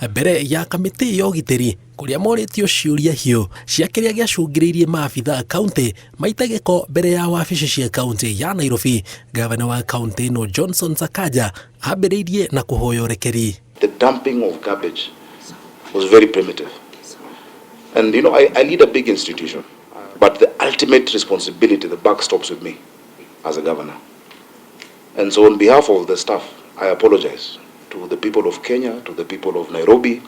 mbere ya kamĩtĩ ya ũgitĩri kũrĩa morĩtio ciũria hiũ cia kĩrĩa gĩacũngĩrĩirie maabitha kaunti maite gĩko mbere ya wabici cia kaunti ya Nairobi. Gavana wa kaunti ĩno Johnson Sakaja ambĩrĩirie na kũhoya ũrekeri. The dumping of garbage was very primitive. And you know, I lead a big institution, but the ultimate responsibility, the buck stops with me as a governor. And so on behalf of the staff, I apologize to the people of Kenya, to the people of Nairobi,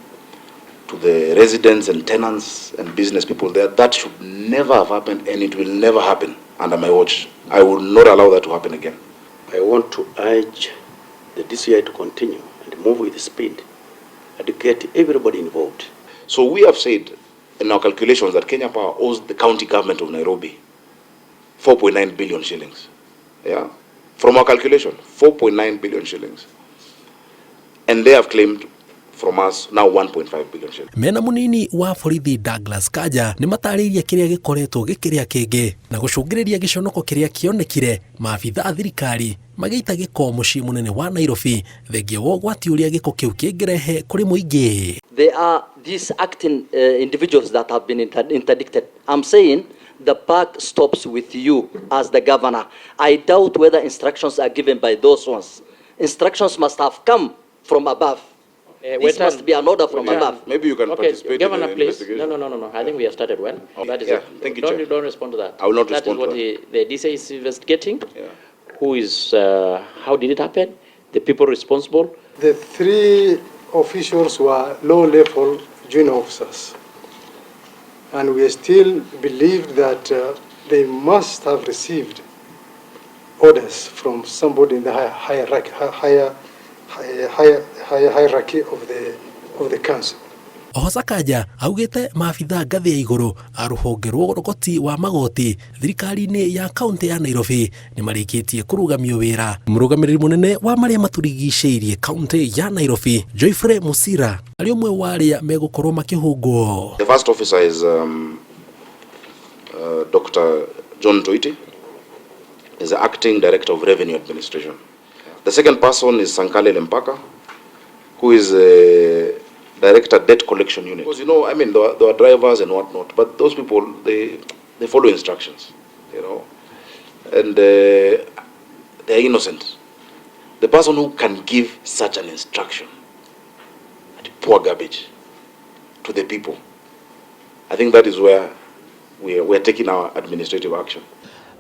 to the residents and tenants and business people there. That should never have happened, and it will never happen under my watch. I will not allow that to happen again. I want to urge the DCI to continue and move with speed and get everybody involved. So we have said in our calculations that Kenya Power owes the county government of Nairobi 4.9 billion shillings. Yeah, from our calculation, 4.9 billion shillings. And they have claimed from us now 1.5 billion shillings. Mena munini wa borithi Douglas Kaja ni matarĩirie kĩrĩa gĩkoretwo gĩkĩrĩa kĩngĩ na gũcũngĩrĩria gĩconoko kĩrĩa kĩonekire maabitha thirikari magĩita gĩko mũciĩ mũnene wa Nairobi thengia wa ũgwati ũrĩa gĩko kĩu kĩngĩrehe kũrĩ mũingĩ. There are these acting individuals that have been interdicted. I'm saying the buck stops with you as the governor. I doubt whether instructions are given by those ones. Instructions must have come from above. This must be an order from above. Maybe you can participate Governor, in the please. investigation. No. I think we have started well. That is it. Thank you, Don't respond to that. I will not respond to that. That is what the DCI is investigating. Yeah. Who is, how did it happen? The people responsible. The three officials were low-level junior officers. And we still believe that they must have received orders from somebody in the hierarchy of the council. Oho Sakaja augĩte maabitha ngathĩ ya igũrũ a rũhonge rwa ũrogoti wa magoti thirikari-inĩ ya kaunti ya Nairobi nĩ marĩkĩtie kũrũgamio wĩra. Mũrũgamĩrĩri mũnene wa marĩa matũrigicĩirie kaunti ya Nairobi Joyfrey Musira arĩ ũmwe wa arĩa megũkorwo makĩhũngwo. The first officer is Dr. John Toiti, is the acting director of revenue administration. The second person is Sankale Lempaka, who is director debt collection unit. Because you know, I mean, there are drivers and whatnot, but those people they follow instructions, you know, and they are innocent. The person who can give such an instruction, pour garbage to the people, I think that is where we are taking our administrative action.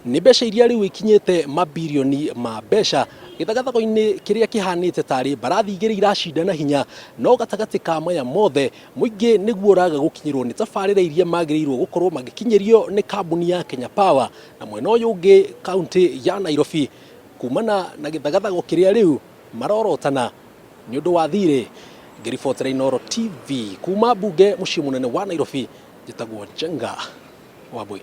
Nĩ mbeca iria rĩu ikinyĩte mabirioni ma mbeca gĩthagathago-inĩ kĩrĩa kĩhanĩte tarĩ mbarathi igĩrĩ iracindana hinya no gatagatĩ ka maya mothe mũingĩ nĩguo ũraga gũkinyĩrwo nĩ tabarĩra iria magĩrĩirwo gũkorwo magĩkinyĩrio nĩ kambuni ya Kenya Power na mwena ũyũ ũngĩ kaunti ya Nairobi kumana na gĩthagathago kĩrĩa rĩu marorotana nĩ ũndũ wa thirĩ. Ngĩribotera Inooro TV kuma mbunge mũciĩ mũnene wa Nairobi njĩtagwo Njenga Wambui.